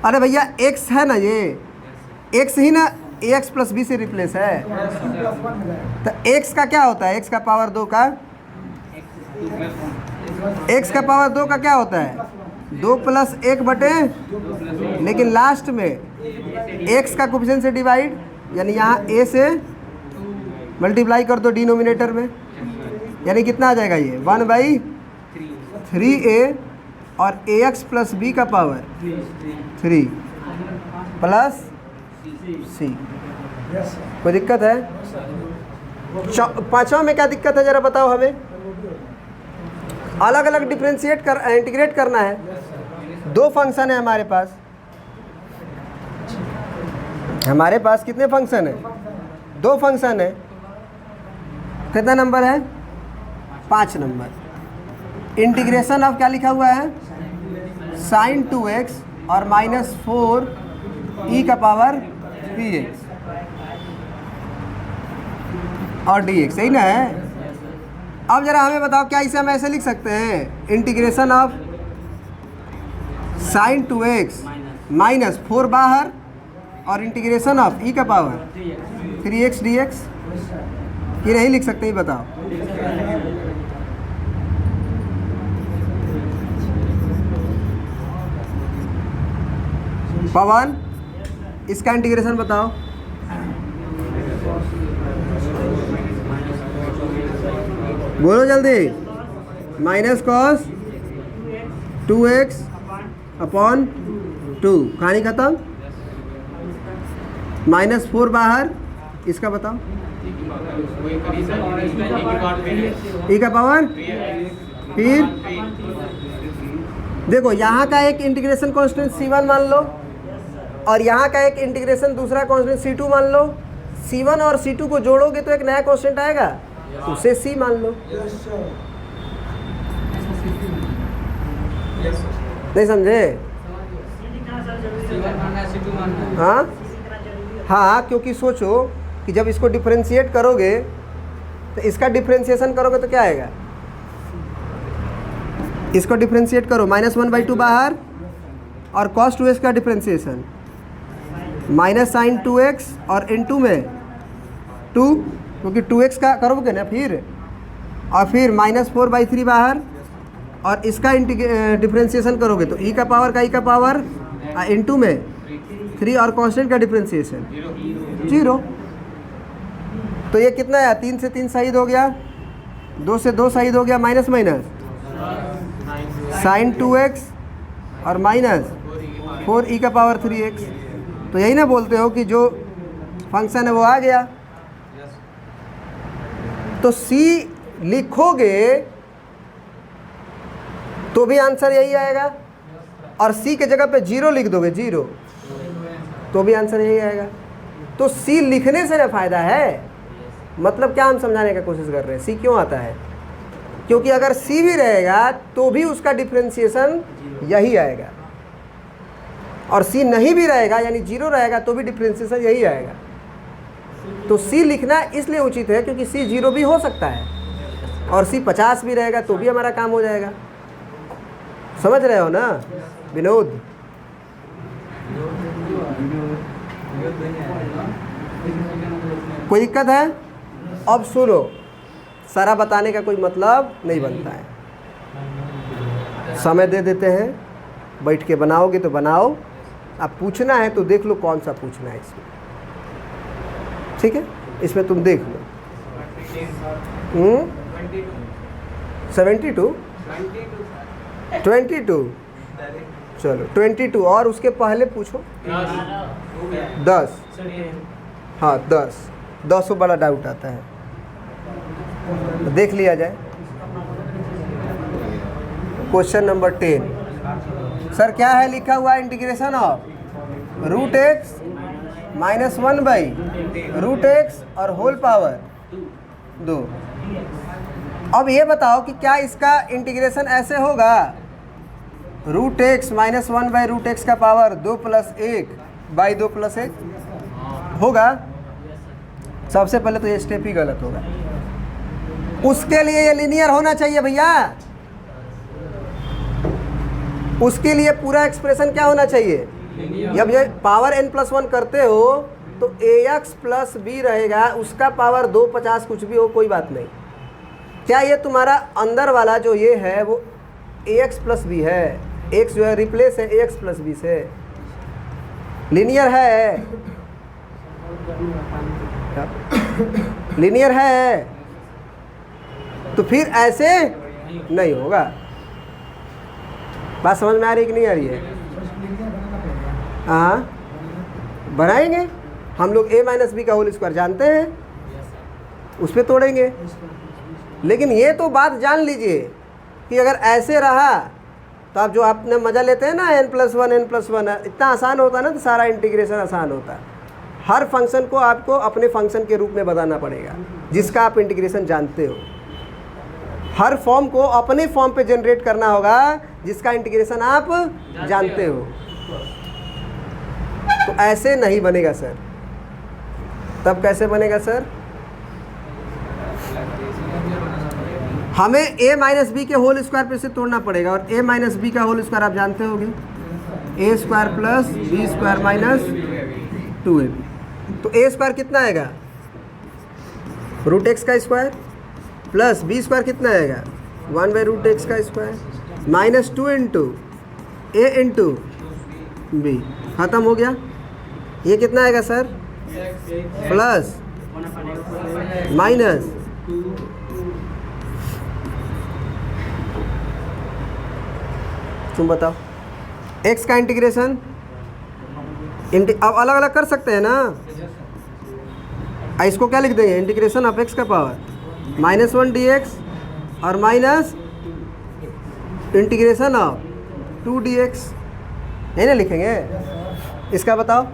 अरे भैया x है ना, ये x ही ना ax प्लस b से रिप्लेस है, तो x का क्या होता है? x का पावर 2 का एक्स का पावर 2 का क्या होता है 2 प्लस 1 बटे, लेकिन लास्ट में एक्स का कोफिशिएंट से डिवाइड, यानी यहाँ ए से मल्टीप्लाई कर दो डिनोमिनेटर में, यानी कितना आ जाएगा ये 1/3a और ax प्लस b का पावर 3 प्लस c। कोई दिक्कत है? पांचवा में क्या दिक्कत है जरा बताओ हमें। अलग अलग इंटीग्रेट करना है। दो फंक्शन है हमारे पास कितने फंक्शन है? 2 फंक्शन है। कितना नंबर है? 5 नंबर। इंटीग्रेशन ऑफ क्या लिखा हुआ है sin 2x और -4 e का पावर 3x और dx, सही ना है? अब जरा हमें बताओ क्या इसे हम ऐसे लिख सकते हैं इंटीग्रेशन ऑफ sin 2x -4 बाहर और इंटीग्रेशन ऑफ e का पावर 3x dx, ये नहीं लिख सकते? ही बताओ। पवन इसका इंटीग्रेशन बताओ। बोलो जल्दी। माइनस कॉस 2x अपॉन 2, कहानी खत्म। -4 बाहर, इसका बताओ। ई का पावर, फिर देखो यहाँ का एक इंटीग्रेशन कांस्टेंट c1 मान लो और यहाँ का एक इंटीग्रेशन दूसरा कांस्टेंट c2 मान लो। c1 और c2 को जोड़ोगे तो एक नया कांस्टेंट आएगा, उसे c मान लो। नहीं समझे? हाँ, क्योंकि सोचो कि जब इसको डिफरेंशिएट करोगे तो इसका डिफरेंशिएशन करोगे तो क्या आएगा? इसको डिफरेंशिएट करो, -1/2 बाहर और cos 2x का डिफरेंशिएशन माइनस साइन 2x और इनटू में 2, क्योंकि 2x का करोगे ना फिर, और फिर -4/3 बाहर और इसका डिफरेंशिएशन करोगे तो e का पावर का e का पावर इनटू में 3 और कांस्टेंट का डिफरेंशिएशन 0। तो ये कितना है? 3 से 3 शहीद हो गया, 2 से 2 शहीद हो गया, माइनस माइनस साइन 2x और -4 e का पावर 3x। तो यही ना बोलते हो कि जो फंक्शन है वो आ गया। तो c लिखोगे तो भी आंसर यही आएगा, और c के जगह पे 0 लिख दोगे 0 तो भी आंसर यही आएगा। तो c लिखने से ना फायदा है। मतलब क्या हम समझाने की कोशिश कर रहे हैं, c क्यों आता है? क्योंकि अगर c भी रहेगा तो भी उसका डिफरेंशिएशन यही आएगा, और c नहीं भी रहेगा यानी 0 रहेगा तो भी डिफरेंशिएशन यही आएगा। तो c लिखना इसलिए उचित है क्योंकि c 0 भी हो सकता है और c 50 भी रहेगा तो भी हमारा काम हो जाएगा। समझ रहे हो ना विनोद? कोई दिक्कत है? अब सुनो, सारा बताने का कोई मतलब नहीं बनता है। समय दे देते हैं, बैठ के बनाओगे तो बनाओ, अब पूछना है तो देख लो कौन सा पूछना है इसमें, ठीक है? इसमें तुम देख लो। 72 22, चलो 22 और उसके पहले पूछो 10। हाँ 10 से बड़ा डाउट आता है, देख लिया जाए। क्वेश्चन नंबर 10 सर क्या है लिखा हुआ? इंटीग्रेशन ऑफ √x -1/√x और होल पावर 2। अब ये बताओ कि क्या इसका इंटीग्रेशन ऐसे होगा √x -1/√x का पावर 2 + 1/2 + 1 होगा? सबसे पहले तो ये स्टेप ही गलत होगा। उसके लिए ये लीनियर होना चाहिए भैया। उसके लिए पूरा एक्सप्रेशन क्या होना चाहिए? जब ये पावर n+1 करते हो तो ax + b रहेगा, उसका पावर 2 50 कुछ भी हो कोई बात नहीं, क्या ये तुम्हारा अंदर वाला जो ये है वो ax प्लस बी है? x जो है रिप्लेस है ax प्लस बी से, लीनियर है, लीनियर है, तो फिर ऐसे नहीं होगा। बात समझ में आ रही कि नहीं आ रही है? हाँ, बनाएंगे हम लोग a माइनस बी का होल स्क्वायर जानते हैं, उस पर तोड़ेंगे। लेकिन ये तो बात जान लीजिए कि अगर ऐसे रहा तो आप जो आपने मज़ा लेते हैं ना n+1 n+1, इतना आसान होता है ना, तो सारा इंटीग्रेशन आसान होता है। हर फंक्शन को आपको अपने फंक्शन के रूप में बताना पड़ेगा जिसका आप इंटीग्रेशन जानते हो। हर फॉर्म को अपने फॉर्म पे जनरेट करना होगा जिसका इंटीग्रेशन आप जानते हो। तो ऐसे नहीं बनेगा सर। तब कैसे बनेगा सर? हमें a माइनस बी के होल स्क्वायर पे से तोड़ना पड़ेगा, और a माइनस बी का होल स्क्वायर आप जानते होंगे, a square plus B square minus 2ab। तो a स्क्वायर कितना आएगा? रूट एक्स का स्क्वायर प्लस बी स्क्वायर कितना आएगा? 1/√x का square minus 2 into a into B. ख़त्म हो गया। ये कितना आएगा सर? प्लस माइनस तुम बताओ x का इंटीग्रेशन अब अलग अलग कर सकते हैं ना। इसको क्या लिख देंगे? इंटीग्रेशन ऑफ x का पावर -1 dx और माइनस इंटीग्रेशन ऑफ 2 dx, यही ना लिखेंगे। इसका बताओ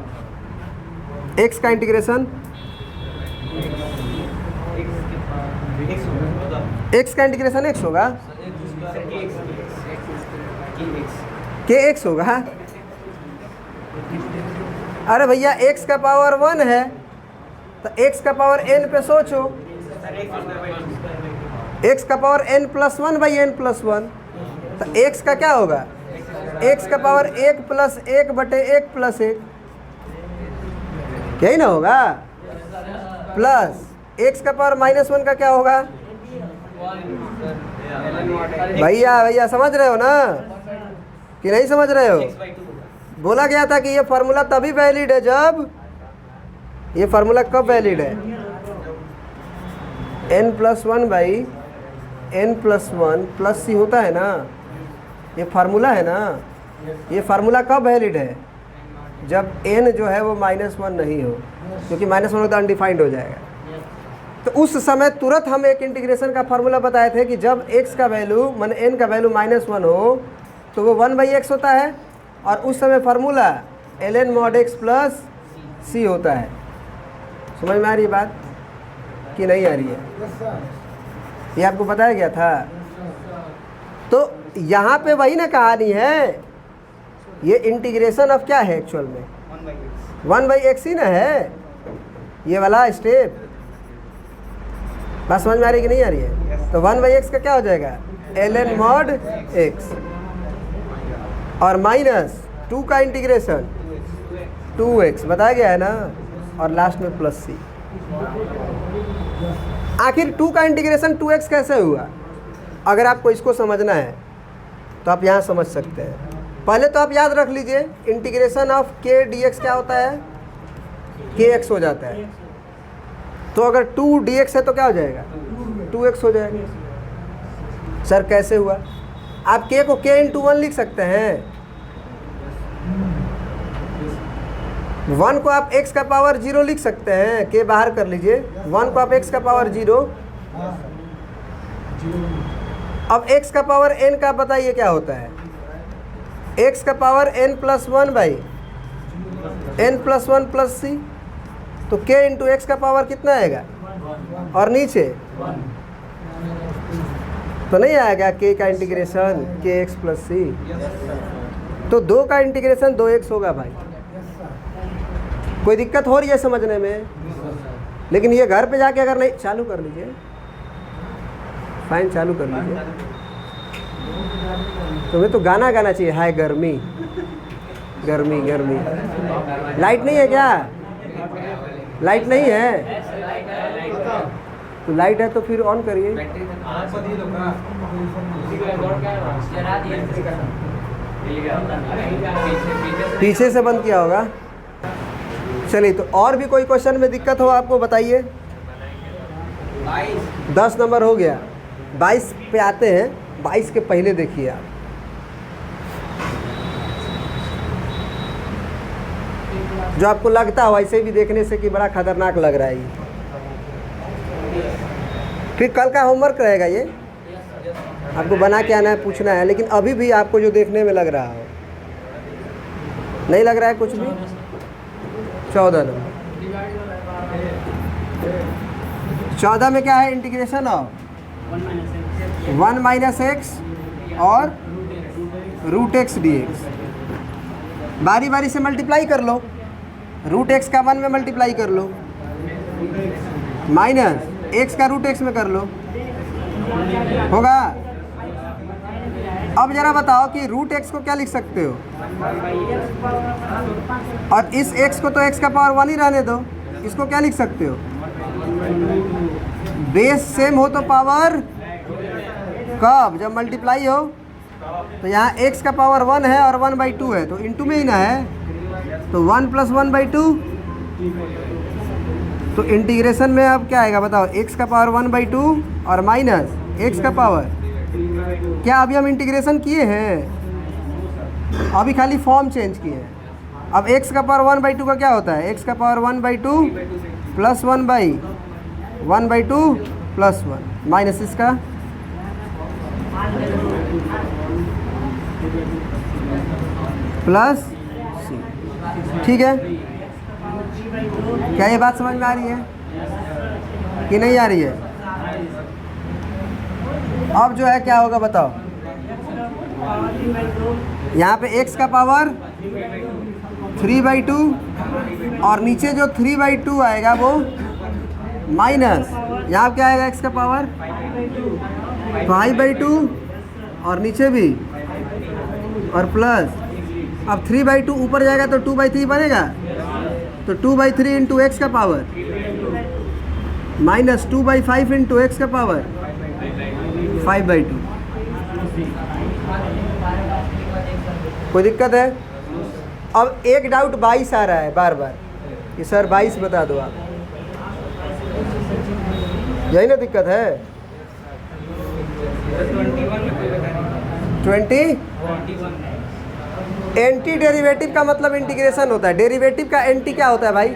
x का इंटीग्रेशन, x का इंटीग्रेशन x होगा, kx होगा। अरे भैया x का पावर 1 है तो x का पावर n पे सोचो, x का पावर n+1/n+1, तो x का क्या होगा? x का पावर 1 + 1/1 + 1, यही ना होगा। प्लस x का पावर -1 का क्या होगा? भैया समझ रहे हो ना कि नहीं समझ रहे हो? बोला गया था कि ये फार्मूला तभी वैलिड है जब, ये फार्मूला कब वैलिड है? n+1/n+1 + c होता है ना, ये फार्मूला है ना। ये फार्मूला कब वैलिड है? जब n जो है वो -1 नहीं हो, क्योंकि -1 हो तो अनडिफाइंड हो जाएगा। तो उस समय तुरंत हम एक इंटीग्रेशन का फार्मूला बताए थे कि जब x का वैल्यू माने n का वैल्यू -1 हो तो वो 1/x होता है, और उस समय formula ln mod x + c होता है। समझ में आ रही है बात कि नहीं आ रही है? ये आपको बताया गया था। तो यहाँ पे वही ना कहानी है, ये इंटीग्रेशन ऑफ क्या है एक्चुअल में? 1/x ही ना है ये वाला स्टेप। बात समझ में आ रही कि नहीं आ रही है? तो 1/x का क्या हो जाएगा? ln mod x और -2 का इंटीग्रेशन 2x बताया गया है ना, और लास्ट में +c। आखिर 2 का इंटीग्रेशन 2x कैसे हुआ? अगर आपको इसको समझना है तो आप यहाँ समझ सकते हैं। पहले तो आप याद रख लीजिए इंटीग्रेशन ऑफ k dx क्या होता है? kx हो जाता है। तो अगर 2 dx है तो क्या हो जाएगा? 2x हो जाएगा। सर कैसे हुआ? आप k को k × 1 लिख सकते हैं। 1 को आप x का पावर 0 लिख सकते हैं, k बाहर कर लीजिए। 1 को आप x का पावर 0, अब x का पावर n का बताइए क्या होता है? x का पावर n+1/n+1 + c, तो k × x का पावर कितना आएगा? और नीचे तो नहीं आएगा k का इंटीग्रेशन kx + c, तो 2 का इंटीग्रेशन 2x होगा भाई। कोई दिक्कत हो रही है समझने में? लेकिन ये घर पे जाके अगर नहीं, चालू कर लीजिए, फाइन चालू कर लीजिए। तुम्हें तो गाना गाना चाहिए, हाय गर्मी गर्मी गर्मी। लाइट नहीं है क्या? लाइट नहीं है? तो लाइट है तो फिर ऑन करिए। पीछे से बंद किया होगा। चलिए, तो और भी कोई क्वेश्चन में दिक्कत हो आपको बताइए। 10 नंबर हो गया। 22 पे आते हैं। 22 के पहले देखिए आप। जो आपको लगता हो ऐसे भी देखने से कि बड़ा खतरनाक लग रहा है ये। फिर कल का होमवर्क रहेगा ये, आपको बना के आना है, पूछना है। लेकिन अभी भी आपको जो देखने में लग रहा हो, नहीं लग रहा है कुछ भी। 14 नंबर। 14 में क्या है? इंटीग्रेशन ऑफ 1 माइनस एक्स और रूट एक्स डी एक्स। बारी बारी से मल्टीप्लाई कर लो। रूट एक्स का 1 में मल्टीप्लाई कर लो, माइनस एक्स का रूट एक्स में कर लो, होगा। अब जरा बताओ कि रूट एक्स को क्या लिख सकते हो, और इस एक्स को तो एक्स का पावर 1 ही रहने दो। इसको क्या लिख सकते हो? बेस सेम हो तो पावर कब? जब मल्टीप्लाई हो। तो यहाँ एक्स का पावर 1 है और 1/2 है, तो इनटू में ही ना है, तो 1 + 1/2। तो इंटीग्रेशन में अब क्या आएगा बताओ? एक्स का पावर 1/2 और माइनस एक्स का पावर। क्या अभी हम इंटीग्रेशन किए हैं? अभी खाली फॉर्म चेंज किए हैं। अब एक्स का पावर 1/2 का क्या होता है? एक्स का पावर 1/2 प्लस 1/2 प्लस 1 माइनस इसका प्लस सी। ठीक है, क्या ये बात समझ में आ रही है कि नहीं आ रही है? अब जो है क्या होगा बताओ? यहाँ पे x का पावर 3/2 और नीचे जो 3/2 आएगा वो माइनस, यहाँ क्या आएगा? x का पावर 5/2 और नीचे भी और प्लस। अब 3/2 ऊपर जाएगा तो 2/3 बनेगा, तो 2/3 इंटू एक्स का पावर माइनस 2/5 इंटू एक्स का पावर 5/2। कोई दिक्कत है? अब एक डाउट 22 आ रहा है बार बार कि सर 22 बता दो आप। यही ना दिक्कत है? 20 एंटी डेरिवेटिव का मतलब इंटीग्रेशन होता है। डेरिवेटिव का एंटी क्या होता है भाई?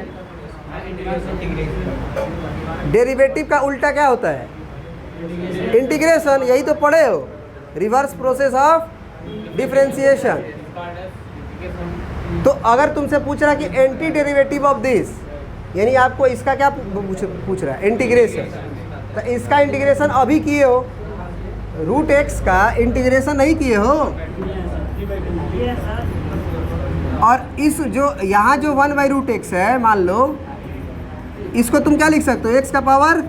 डेरिवेटिव का उल्टा क्या होता है? इंटीग्रेशन। यही तो पढ़े हो, रिवर्स प्रोसेस ऑफ डिफरेंशिएशन। तो अगर तुमसे पूछ रहा कि एंटी डेरिवेटिव ऑफ दिस, यानी आपको इसका क्या पूछ रहा है? इंटीग्रेशन। तो इसका इंटीग्रेशन अभी किए हो, रूट एक्स का इंटीग्रेशन नहीं किए हो। और इस जो यहाँ जो 1/√x है, मान लो इसको तुम क्या लिख सकते हो? x का पावर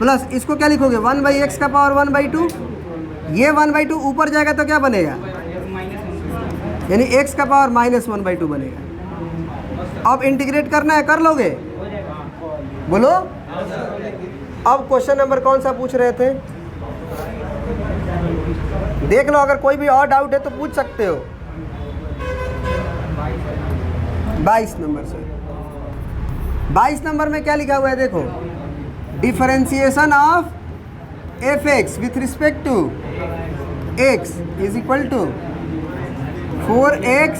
प्लस इसको क्या लिखोगे? 1/x का पावर 1/2। ये 1/2 ऊपर जाएगा तो क्या बनेगा? यानी x का पावर -1/2 बनेगा। अब इंटीग्रेट करना है, कर लोगे? बोलो। अब क्वेश्चन नंबर कौन सा पूछ रहे थे? देख लो, अगर कोई भी और डाउट है तो पूछ सकते हो। 22 नंबर से। 22 नंबर में क्या लिखा हुआ है देखो? Differentiation of f(x) with respect to x is equal to 4x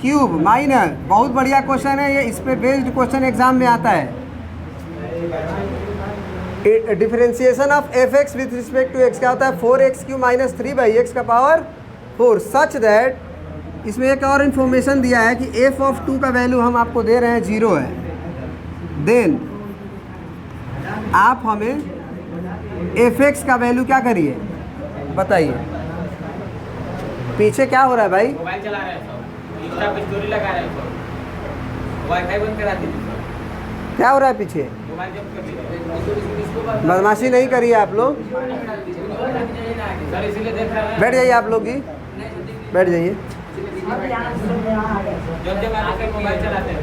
cube minus. बहुत बढ़िया क्वेश्चन है ये, इस पे बेस्ड क्वेश्चन एग्जाम में आता है। Differentiation of f(x) with respect to x क्या होता है? 4x क्यूब माइनस 3/x का पावर 4 सच दैट। इसमें एक और इन्फॉर्मेशन दिया है कि f(2) का वैल्यू हम आपको दे रहे हैं 0 है। देन आप हमें f(x) का वैल्यू क्या करिए बताइए। पीछे क्या हो रहा है भाई? मोबाइल चला रहे हैं सब, इंस्टा पे स्टोरी लगा रहे हैं सब, वाईफाई बंद करा दीजिए सर। क्या हो रहा है पीछे? मोबाइल जब कर दीजिए बदमाशी नहीं करिए आप लोग। सर, इसीलिए देख रहे हैं। बैठ जाइए आप लोग ही, बैठ जाइए। जब जब आते मोबाइल चलाते हैं।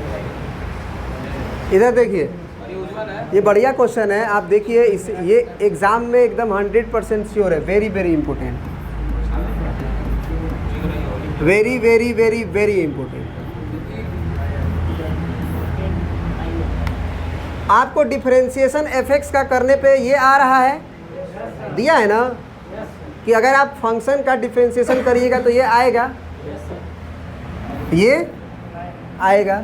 इधर देखिए, और ये उज्ज्वल ये बढ़िया क्वेश्चन है, आप देखिए इस ये एग्ज़ाम में एकदम 100% श्योर है, very very important, very very very very important. आपको डिफरेंशिएशन एफ का करने पे ये आ रहा है, दिया है ना कि अगर आप फंक्शन का डिफरेंशिएशन करिएगा तो ये आएगा, ये आएगा,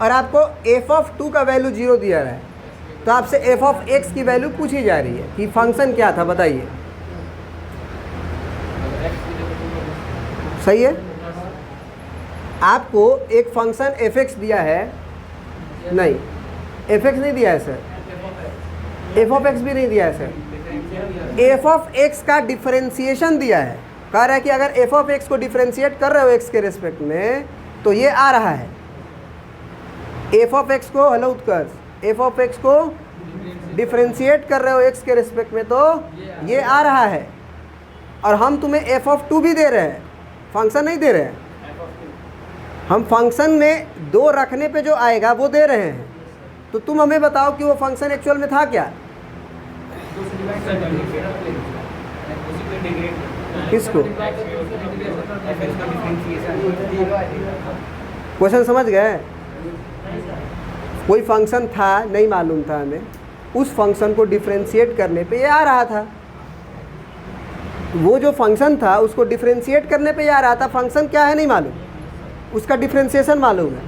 और आपको f(2) का वैल्यू 0 दिया रहा है, तो आपसे f(x) की वैल्यू पूछी जा रही है कि फंक्शन क्या था, बताइए। सही है, आपको एक फंक्शन f(x) दिया है, नहीं f(x) नहीं दिया है सर, f(x) भी नहीं दिया है सर, f(x) का डिफरेंशिएशन दिया है, कह रहा है कि अगर f(x) को डिफरेंशिएट कर रहे हो x के रेस्पेक्ट में तो ये आ रहा है, f(x) को, हेलो उत्कर्ष, f(x) को डिफरेंशिएट कर रहे हो x के रेस्पेक्ट में तो ये आ रहा है, और हम तुम्हें f(2) भी दे रहे हैं, फंक्शन नहीं दे रहे हैं, हम फंक्शन में 2 रखने पे जो आएगा वो दे रहे हैं, तो तुम हमें बताओ कि वो फंक्शन एक्चुअल में था क्या। किसको, क्वेश्चन समझ गए, कोई फंक्शन था, नहीं मालूम था हमें, उस फंक्शन को डिफरेंशिएट करने पे ये आ रहा था, वो जो फंक्शन था उसको डिफरेंशिएट करने पे ये आ रहा था, फंक्शन क्या है नहीं मालूम, उसका डिफरेंशिएशन मालूम है,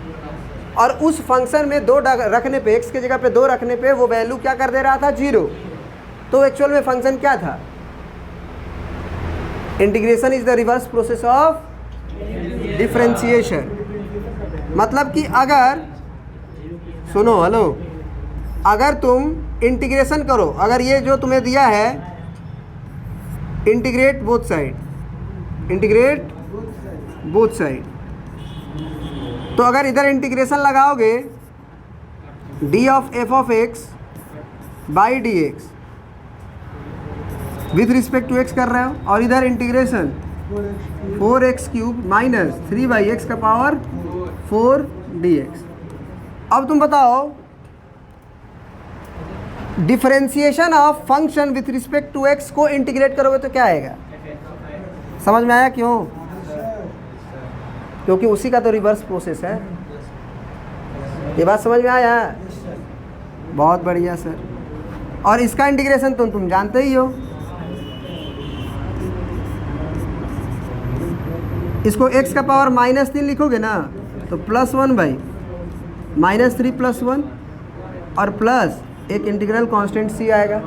और उस फंक्शन में 2 रखने पे, x के जगह पे 2 रखने पे वो वैल्यू क्या कर दे रहा था, 0, तो एक्चुअल में फंक्शन क्या था। Integration is the reverse process of differentiation, मतलब कि अगर, सुनो, हेलो, अगर तुम इंटीग्रेशन करो, अगर ये जो तुम्हें दिया है integrate both side, integrate both side, तो अगर इधर इंटीग्रेशन लगाओगे d of f(x) by dx with respect to x कर रहे हो, और इधर इंटीग्रेशन 4x³ माइनस 3/x का पावर 4 dx। अब तुम बताओ differentiation of function with respect to x को इंटीग्रेट करोगे तो क्या आएगा, समझ में आया क्यों, क्योंकि उसी का तो रिवर्स प्रोसेस है, ये बात समझ में आया, बहुत बढ़िया सर। और इसका इंटीग्रेशन तो तुम जानते ही हो, इसको x का पावर -3 लिखोगे ना तो +1/-3 + 1 और प्लस एक इंटीग्रल कांस्टेंट c आएगा,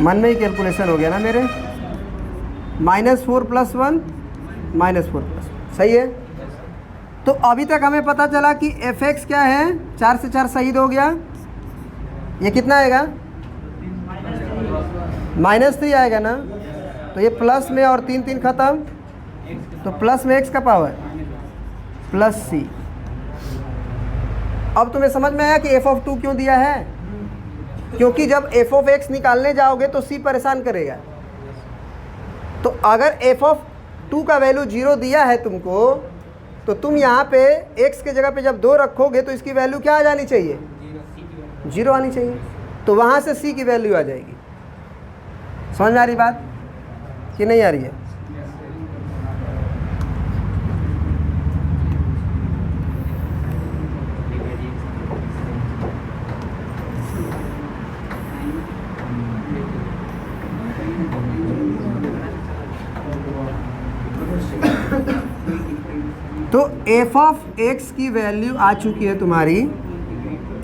मन में ही कैलकुलेशन हो गया ना मेरे, -4 + 1 -4 + 1, सही है। तो अभी तक हमें पता चला कि f(x) क्या है, 4 से 4 शहीद हो गया, ये कितना आएगा, -3 आएगा ना, तो ये प्लस में और 3 3 खत्म, तो प्लस में x का पावर +c। अब तुम्हें समझ में आया कि f(2) क्यों दिया है, क्योंकि जब f(x) निकालने जाओगे तो c परेशान करेगा, तो अगर f(2) का वैल्यू 0 दिया है तुमको, तो तुम यहाँ पे x के जगह पे जब 2 रखोगे तो इसकी वैल्यू क्या आ जानी चाहिए, 0 आनी चाहिए, तो वहाँ से c की वैल्यू आ जाएगी। समझ में आ रही बात कि नहीं आ रही है। तो f(x) की वैल्यू आ चुकी है तुम्हारी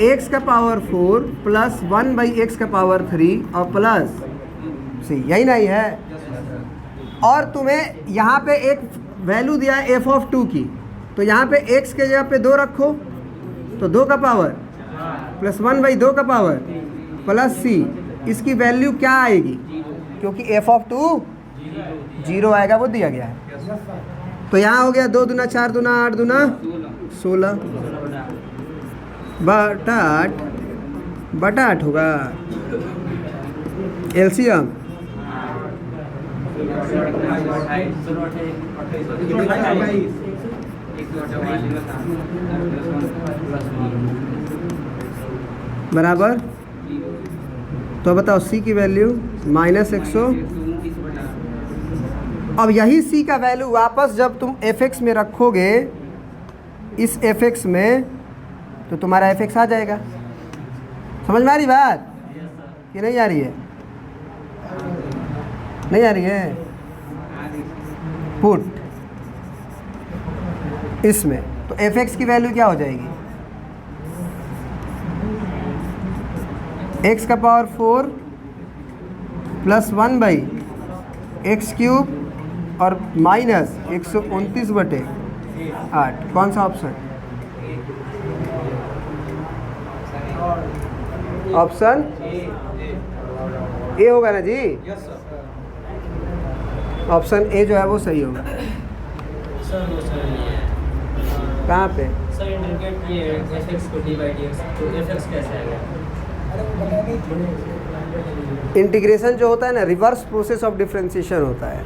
x का पावर 4 + 1/x का पावर 3 और प्लस c, यही नहीं है। और तुम्हें यहाँ पे एक वैल्यू दिया है f(2) की, तो यहाँ पे x के जगह पे 2 रखो, तो 2 का पावर प्लस 1/2 का पावर प्लस c, इसकी वैल्यू क्या आएगी, क्योंकि f(2) 0 आएगा, वो दिया गया है। तो यहाँ हो गया 2 दूना 4 दूना 8 दूना 16 बटा 8 होगा एलसीएम बराबर। तो बताओ सी की वैल्यू -100। अब यही सी का वैल्यू वापस जब तुम fx में रखोगे, इस fx में, तो तुम्हारा fx आ जाएगा। समझ में आ रही बात कि नहीं आ रही है? नहीं आ रही है? पुट इसमें तो fx की वैल्यू क्या हो जाएगी? x का पावर 4 प्लस 1/x³ और -129/8। कौन सा ऑप्शन? ऑप्शन ए होगा ना जी। ऑप्शन ए जो है वो सही होगा। कहाँ पे? सर इंटीग्रेट किए fx को d/dx, तो fx कैसे आएगा? इंटीग्रेशन जो होता है ना, रिवर्स प्रोसेस ऑफ डिफरेंशिएशन होता है।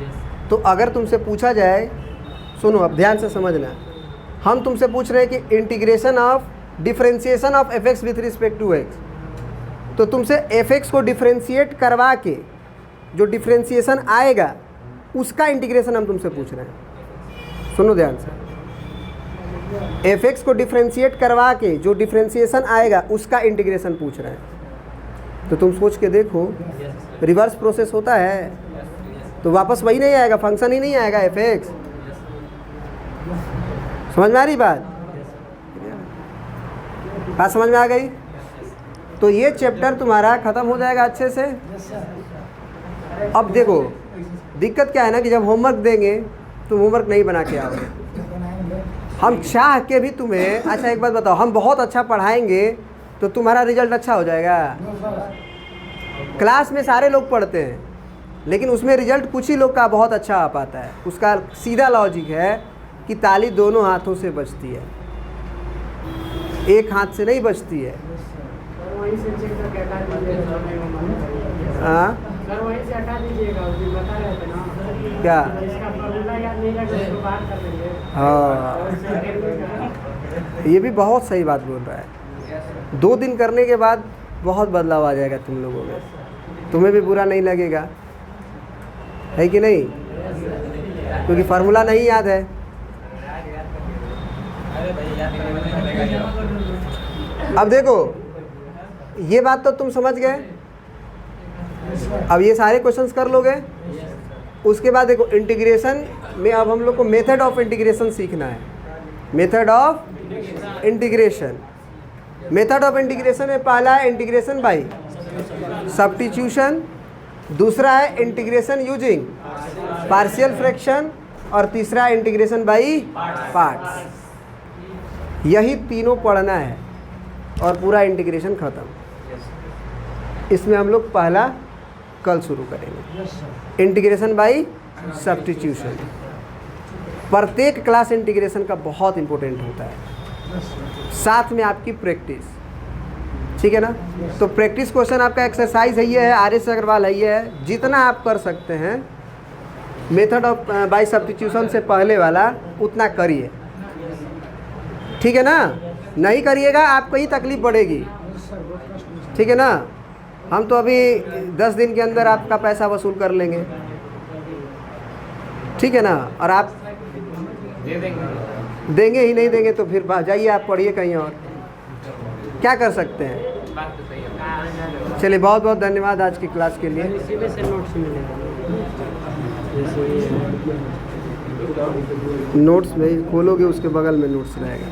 तो अगर तुमसे पूछा जाए, सुनो अब ध्यान से समझना, हम तुमसे पूछ रहे हैं कि integration of differentiation of fx with respect to x, तो तुमसे fx को डिफरेंशिएट करवा के जो डिफरेंशिएशन आएगा उसका इंटीग्रेशन हम तुमसे पूछ रहे हैं। सुनो ध्यान से, fx को डिफरेंशिएट करवा के जो डिफरेंशिएशन आएगा उसका इंटीग्रेशन पूछ रहे हैं। तो तुम सोच के देखो, रिवर्स प्रोसेस होता है तो वापस वही नहीं आएगा, फंक्शन ही नहीं आएगा fx। समझ में आ रही बात? बात समझ में आ गई? तो ये चैप्टर तुम्हारा ख़त्म हो जाएगा अच्छे से। अब देखो दिक्कत क्या है ना कि जब होमवर्क देंगे तुम होमवर्क नहीं बना के आओगे। हम चाह के भी तुम्हें, अच्छा एक बात बताओ, हम बहुत अच्छा पढ़ाएंगे तो तुम्हारा रिजल्ट अच्छा हो जाएगा? क्लास में सारे लोग पढ़ते हैं लेकिन उसमें रिजल्ट कुछ ही लोग का बहुत अच्छा आ पाता है। उसका सीधा लॉजिक है कि ताली दोनों हाथों से बजती है, एक हाथ से नहीं बजती है। हाँ क्या? हाँ ये भी बहुत सही बात बोल रहा है। 2 दिन करने के बाद बहुत बदलाव आ जाएगा तुम लोगों में, तुम्हें भी बुरा नहीं लगेगा, है कि नहीं? क्योंकि फार्मूला नहीं याद है। अब देखो ये बात तो तुम समझ गए। अब ये सारे क्वेश्चंस कर लोगे। उसके बाद देखो इंटीग्रेशन में अब हम लोग को मेथड ऑफ इंटीग्रेशन सीखना है। Method of integration, method of integration में पहला है इंटीग्रेशन बाय सब्स्टिट्यूशन, दूसरा है इंटीग्रेशन यूजिंग पार्शियल फ्रैक्शन और तीसरा है इंटीग्रेशन बाय पार्ट्स। यही तीनों पढ़ना है और पूरा इंटीग्रेशन ख़त्म। इसमें हम लोग पहला कल शुरू करेंगे, इंटीग्रेशन बाय सब्स्टिट्यूशन। प्रत्येक क्लास इंटीग्रेशन का बहुत इंपॉर्टेंट होता है, साथ में आपकी प्रैक्टिस, ठीक है ना? तो प्रैक्टिस क्वेश्चन आपका एक्सरसाइज है ये है, RS अग्रवाल है ये है, जितना आप कर सकते हैं मेथड ऑफ बाय सब्स्टिट्यूशन से पहले वाला उतना करिए, ठीक है ना? नहीं करिएगा आपको ही तकलीफ बढ़ेगी, ठीक है ना? हम तो अभी 10 दिन के अंदर आपका पैसा वसूल कर लेंगे, ठीक है ना? और आप देंगे ही नहीं देंगे तो फिर जाइए आप पढ़िए कहीं और, क्या कर सकते हैं? चलिए बहुत बहुत धन्यवाद आज की क्लास के लिए। नोट्स में खोलोगे उसके बगल में नोट्स रहेगा।